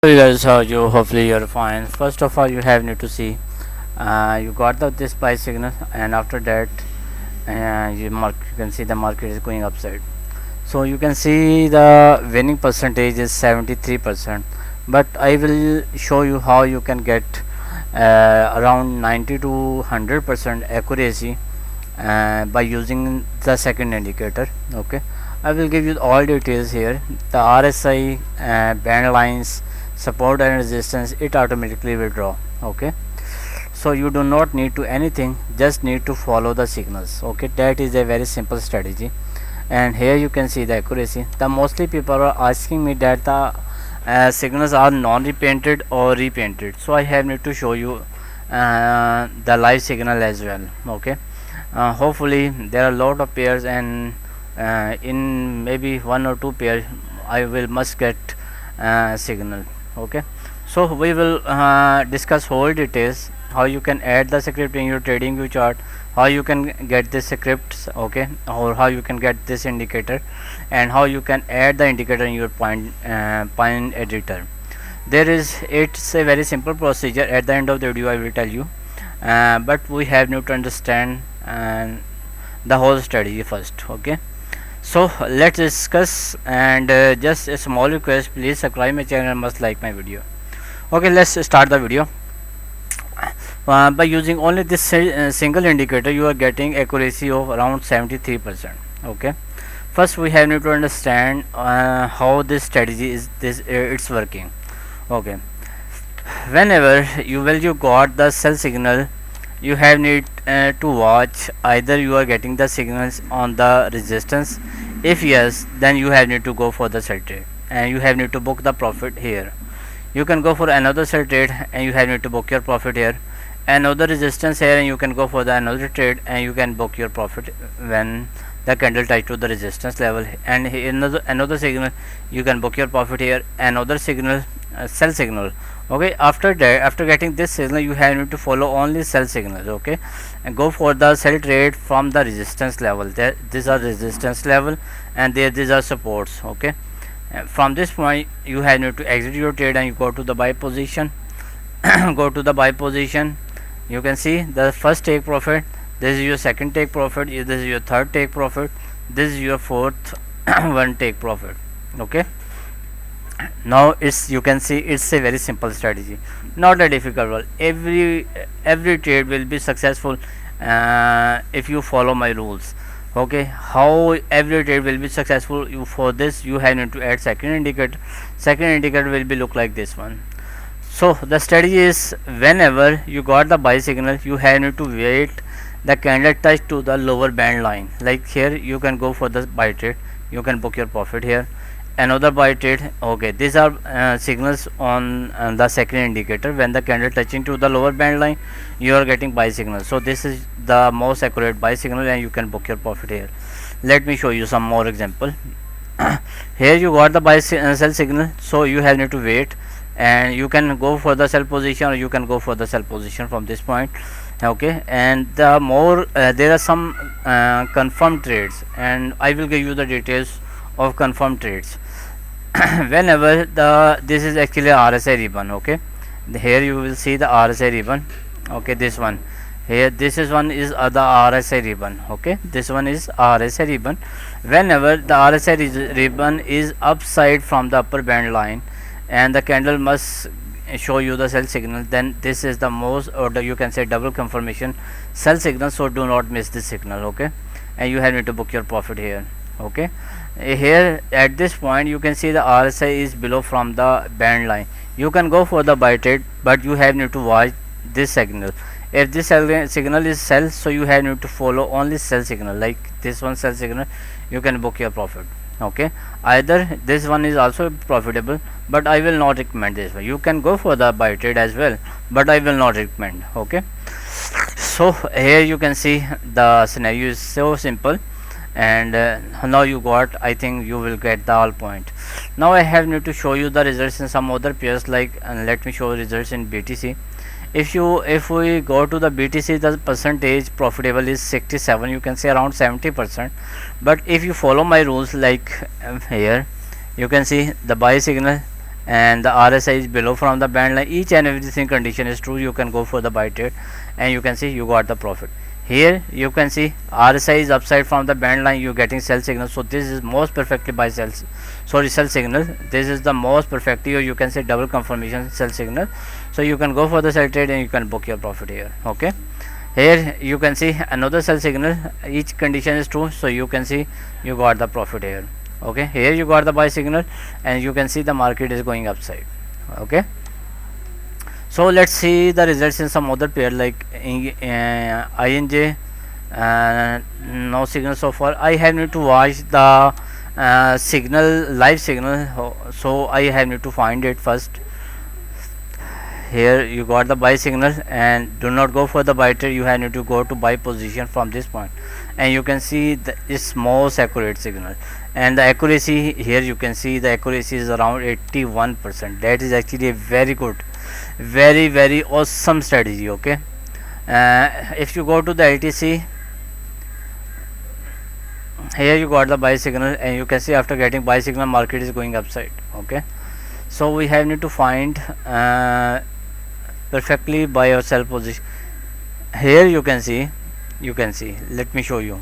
Hey guys, how are you? Hopefully you're fine. First of all, you have need to see you got this buy signal, and after that you can see the market is going upside. So you can see the winning percentage is 73%, but I will show you how you can get around 90 to 100% accuracy by using the second indicator. Okay, I will give you all details here. The RSI band lines, support and resistance, it automatically will draw. Okay, so you do not need to anything, just need to follow the signals. Okay, that is a very simple strategy. And here you can see the accuracy. The mostly people are asking me that the signals are non-repainted or repainted, so I have need to show you the live signal as well. Okay, hopefully there are a lot of pairs, and in maybe one or two pair I will must get signal. Okay, so we will discuss whole details, how you can add the script in your trading view chart, how you can get this scripts. Okay, or how you can get this indicator, and how you can add the indicator in your point editor. It's a very simple procedure. At the end of the video I will tell you, but we have need to understand the whole strategy first. Okay, so let's discuss, and just a small request, please subscribe my channel and must like my video. Okay, let's start the video. By using only this single indicator, you are getting accuracy of around 73%. Okay, first we have need to understand how this strategy is it's working. Okay, whenever you got the sell signal, you have need to watch either you are getting the signals on the resistance. If yes, then you have need to go for the sell trade, and you have need to book the profit here. You can go for another sell trade, and you have need to book your profit here. Another resistance here, and you can go for the another trade, and you can book your profit when the candle touch to the resistance level. And another signal, you can book your profit here. Another signal, sell signal. Okay, after that, after getting this signal, you have need to follow only sell signals. Okay, and go for the sell trade from the resistance level. These are resistance level, and these are supports. Okay, from this point you have need to exit your trade, and you go to the buy position. Go to the buy position. You can see the first take profit, this is your second take profit, this is your third take profit, this is your fourth one take profit. Okay, now you can see it's a very simple strategy, not a difficult one. Every trade will be successful if you follow my rules. Okay, how every trade will be successful, for this you have need to add second indicator. Second indicator will be look like this one. So the strategy is, whenever you got the buy signal, you have need to wait the candle touch to the lower band line. Like here you can go for the buy trade, you can book your profit here. Another buy trade. Okay, these are signals on the second indicator. When the candle touching to the lower band line, you are getting buy signal. So this is the most accurate buy signal, and you can book your profit here. Let me show you some more example. Here you got the sell signal, so you have need to wait, and you can go for the sell position, or you can go for the sell position from this point. Okay, and the more there are some confirmed trades, and I will give you the details of confirmed trades. Whenever this is actually RSI ribbon. Okay, here you will see the RSI ribbon. Okay, this one here, this is one is the RSI ribbon. Okay, this one is RSI ribbon. Whenever the RSI ribbon is upside from the upper band line, and the candle must show you the sell signal, then this is the most, or you can say double confirmation sell signal. So do not miss this signal. Okay, and you have need to book your profit here. Okay, here at this point you can see the RSI is below from the band line. You can go for the buy trade, but you have need to watch this signal. If this signal is sell, so you have need to follow only sell signal, like this one sell signal, you can book your profit. Okay, either this one is also profitable, but I will not recommend this one. You can go for the buy trade as well, but I will not recommend. Okay, so here you can see the scenario is so simple, and now you got, I think you will get the all point. Now I have need to show you the results in some other pairs, like, and let me show results in BTC. If we go to the BTC, the percentage profitable is 67, you can say around 70%. But if you follow my rules, like here you can see the buy signal, and the RSI is below from the band line, each and everything condition is true, you can go for the buy trade, and you can see you got the profit. Here you can see RSI is upside from the band line, you getting sell signal, so this is most perfectly buy sell signal. This is the most perfectly, or you can say double confirmation sell signal, so you can go for the sell trade and you can book your profit here. Okay, here you can see another sell signal, each condition is true, so you can see you got the profit here. Okay, here you got the buy signal and you can see the market is going upside. Okay, so let's see the results in some other pair like INJ. No signal so far. I have need to watch the signal, live signal, so I have need to find it first. Here you got the buy signal, and do not go for the buy trade, you have need to go to buy position from this point, and you can see it's most accurate signal, and the accuracy here you can see the accuracy is around 81%. That is actually a very good, very awesome strategy. Okay, if you go to the LTC, here you got the buy signal, and you can see after getting buy signal market is going upside. Okay, so we have need to find perfectly buy or sell position. Here you can see, let me show you.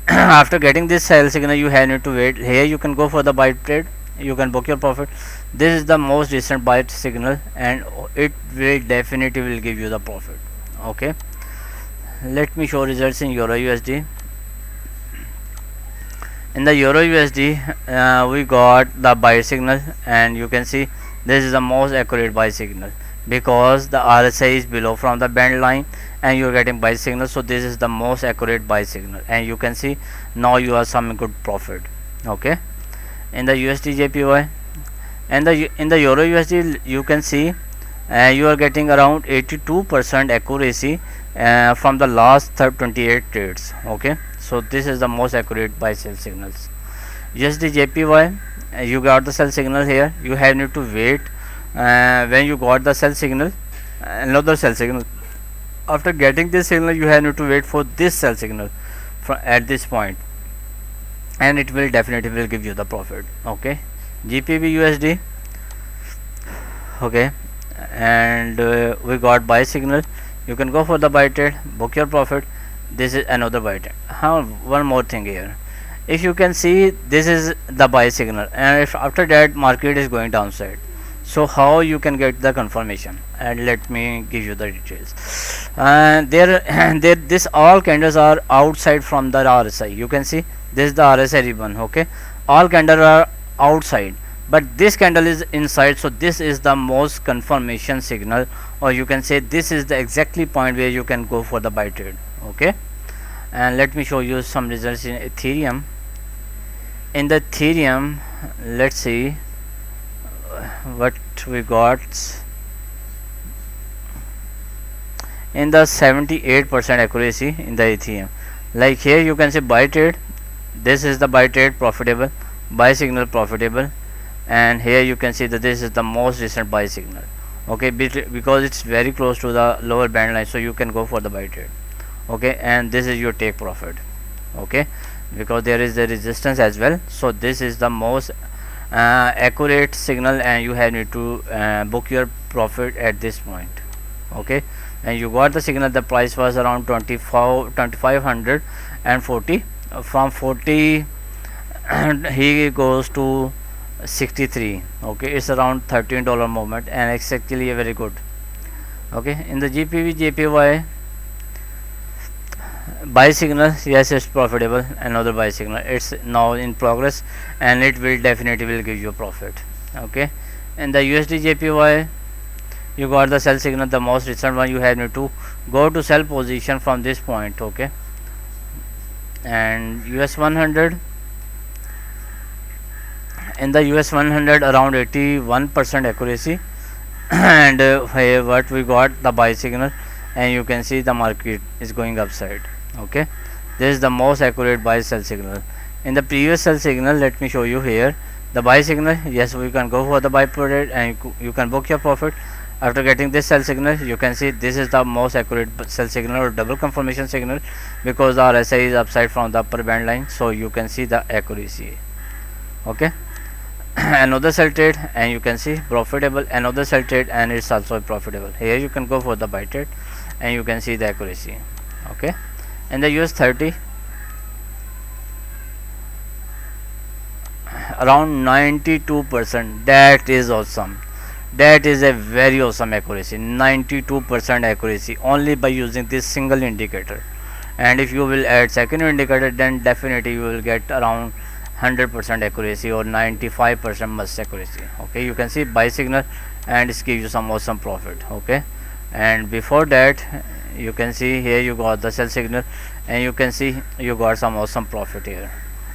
After getting this sell signal, you have need to wait. Here you can go for the buy trade, you can book your profit. This is the most recent buy signal, and it will definitely will give you the profit. Okay, let me show results in Euro USD. In the Euro USD, we got the buy signal, and you can see this is the most accurate buy signal because the RSI is below from the band line and you are getting buy signal, so this is the most accurate buy signal, and you can see now you are some good profit. Okay, in the USD JPY and in the Euro USD, you can see you are getting around 82% accuracy from the last 28 trades. Okay, so this is the most accurate buy sell signals. USD JPY, you got the sell signal here, you have need to wait. When you got the sell signal, another sell signal, after getting this signal you have need to wait for this sell signal at this point, and it will definitely will give you the profit. Okay, GPB USD. Okay, and we got buy signal, you can go for the buy trade, book your profit. This is another buy trade. One more thing here, if you can see this is the buy signal, and if after that market is going downside, so how you can get the confirmation, and let me give you the details. There this all candles are outside from the RSI. You can see this is the RSI ribbon. Okay, all candles are outside, but this candle is inside, so this is the most confirmation signal, or you can say this is the exactly point where you can go for the buy trade. Okay, and let me show you some results in Ethereum. In the Ethereum, let's see what we got. In the 78% accuracy in the Ethereum, like here you can say buy trade, this is the buy trade profitable, buy signal profitable, and here you can see that this is the most recent buy signal. Okay, because it's very close to the lower band line, so you can go for the buy trade. Okay, and this is your take profit. Okay, because there is the resistance as well, so this is the most accurate signal, and you have need to book your profit at this point. Okay, and you got the signal, the price was around 2540, from 40 he goes to 63. Okay, it's around $13 movement, and it's actually very good. Okay, in the GPV JPY, buy signal, yes, it's profitable. Another buy signal, it's now in progress, and it will definitely will give you a profit. Okay, in the USD JPY, you got the sell signal, the most recent one, you have need to go to sell position from this point. Okay, and US 100, in the US 100 around 81% accuracy and what we got the buy signal, and you can see the market is going upside. Okay, this is the most accurate buy sell signal. In the previous sell signal, let me show you here the buy signal, yes, we can go for the buy trade, and you can book your profit. After getting this sell signal, you can see this is the most accurate sell signal or double confirmation signal, because the RSI is upside from the upper band line, so you can see the accuracy. Okay, another sell trade, and you can see profitable, another sell trade, and it's also profitable. Here you can go for the buy trade and you can see the accuracy. Okay, and the US 30 around 92%. That is awesome. That is a very awesome accuracy. 92% accuracy only by using this single indicator. And if you will add second indicator, then definitely you will get around 100% accuracy or 95% must accuracy. Okay, you can see buy signal and it gives you some awesome profit. Okay, and before that you can see here you got the sell signal and you can see you got some awesome profit here.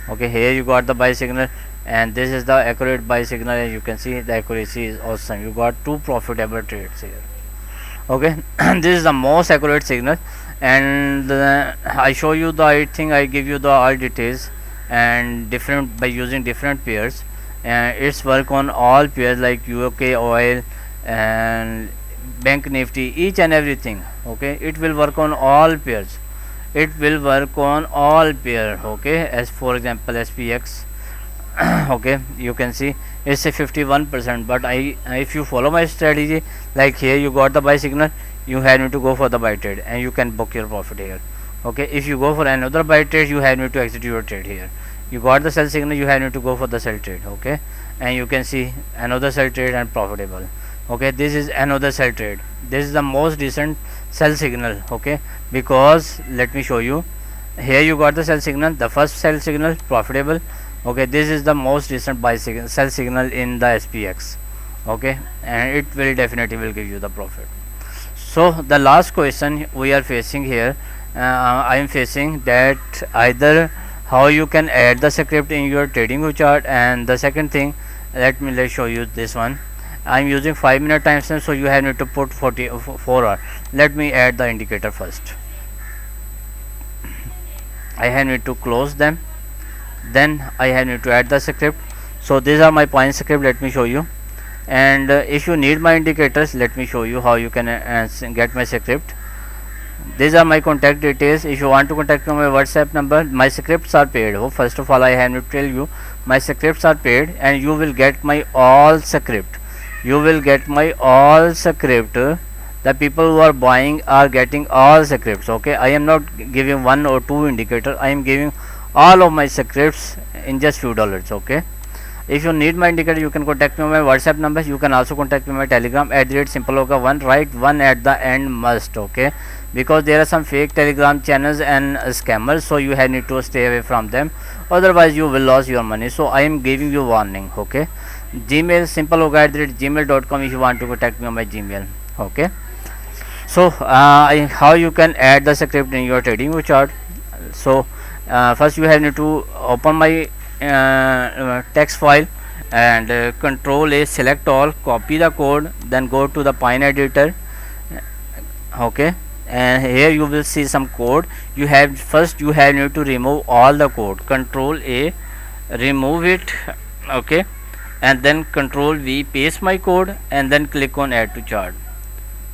Okay, here you got the buy signal and this is the accurate buy signal, and you can see the accuracy is awesome. You got two profitable trades here. Okay, this is the most accurate signal, and I show you the, I think I give you the all details and different by using different pairs, and it's work on all pairs like UK oil and bank nifty, each and everything. Okay, it will work on all pairs, it will work on all pair. Okay, as for example SPX. Okay, you can see it's a 51%, but if you follow my strategy, like here you got the buy signal, you have to go for the buy trade and you can book your profit here. Okay, if you go for another buy trade, you have to execute your trade here. You got the sell signal, you have to go for the sell trade. Okay, and you can see another sell trade and profitable. Okay, this is another sell trade. This is the most decent sell signal. Okay, because let me show you, here you got the sell signal, the first sell signal profitable. Okay, this is the most recent buy signal, sell signal in the SPX. Okay, and it will definitely will give you the profit. So the last question we are facing here, I am facing that either how you can add the script in your trading chart, and the second thing, let me show you this one. I am using 5-minute timestamp, so you have to put 4 hour. Let me add the indicator first. I have to close them, then I have to add the script. So these are my point script, let me show you. And if you need my indicators, let me show you how you can get my script. These are my contact details. If you want to contact me on my WhatsApp number, my scripts are paid. Oh, first of all I have to tell you, my scripts are paid and you will get my all script. You will get my all script. The people who are buying are getting all scripts. Okay, I am not giving one or two indicator, I am giving all of my scripts in just few dollars. Okay, if you need my indicator, you can contact me on my WhatsApp number. You can also contact me on my Telegram @simpleyoga1. Write one at the end must. Okay, because there are some fake Telegram channels and scammers, so you need to stay away from them, otherwise you will lose your money. So I am giving you warning. Okay, Gmail simpleyoga@gmail.com if you want to contact me on my Gmail. Okay, so how you can add the script in your trading chart. So first you have to open my text file and control A, select all, copy the code, then go to the Pine editor. Okay, and here you will see some code. You have to remove all the code. Control A, remove it. Okay, and then control V, paste my code, and then click on add to chart.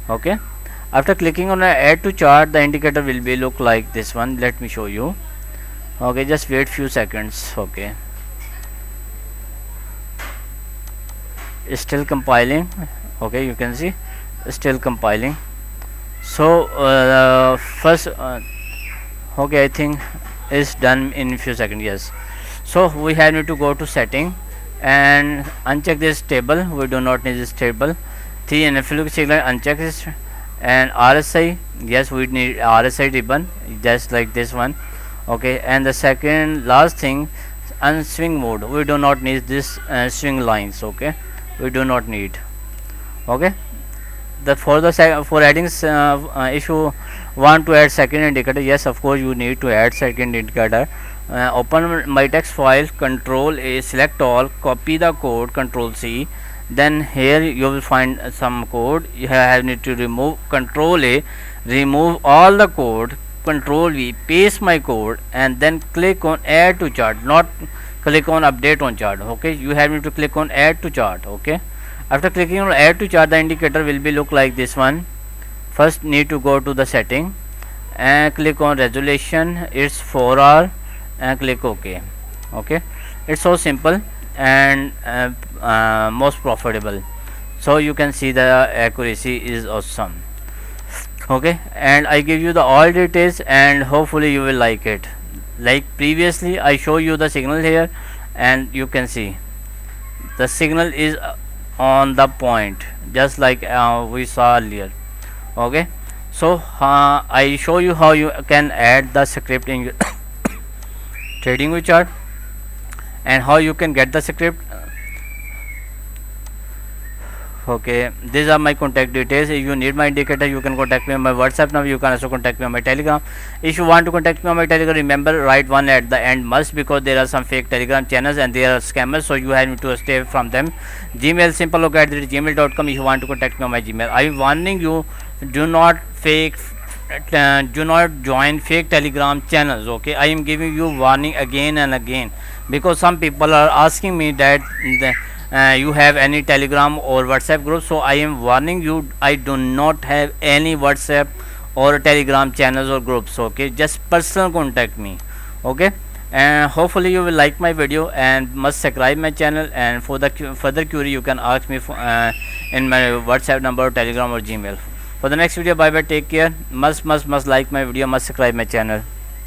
Okay, after clicking on add to chart, the indicator will be look like this one. Let me show you. Okay, just wait few seconds. Okay, it's still compiling. Okay, you can see still compiling. So first okay, I think it's done in few seconds. Yes, so we have to go to setting and uncheck this table. We do not need this table. The NFL signal, uncheck this, and RSI, yes, we need RSI ribbon just like this one. Okay, and the second last thing, unswing mode, we do not need this swing lines. Okay, we do not need. Okay, the for adding if you want to add second indicator, yes, of course you need to add second indicator. Open my text file, control A, select all, copy the code, control C, then here you will find some code. You need to remove, control A, remove all the code, control V, paste my code, and then click on add to chart, not click on update on chart. Okay, you have to click on add to chart. Okay, after clicking on add to chart, the indicator will be look like this one. First need to go to the setting and click on resolution, it's 4 hour, and click OK. Okay, it's so simple. and most profitable. So you can see the accuracy is awesome. Okay, and I give you the all details, and hopefully you will like it. Like previously I show you the signal here, and you can see the signal is on the point, just like we saw earlier. Okay, so I show you how you can add the script in your trading chart, and how you can get the script. Okay, these are my contact details. If you need my indicator, you can contact me on my WhatsApp number. You can also contact me on my Telegram. If you want to contact me on my Telegram, remember write one at the end must, because there are some fake Telegram channels and they are scammers, so you have to stay from them. Gmail simplelook@gmail.com. If you want to contact me on my Gmail, I am warning you, do not do not join fake Telegram channels. Okay, I am giving you warning again and again, because some people are asking me that you have any Telegram or WhatsApp group. So I am warning you, I do not have any WhatsApp or Telegram channels or groups. Okay, just personal contact me. Okay, and hopefully you will like my video, and must subscribe my channel, and for the further query you can ask me in my WhatsApp number, Telegram or Gmail. For the next video, bye bye, take care. Must like my video, must subscribe my channel.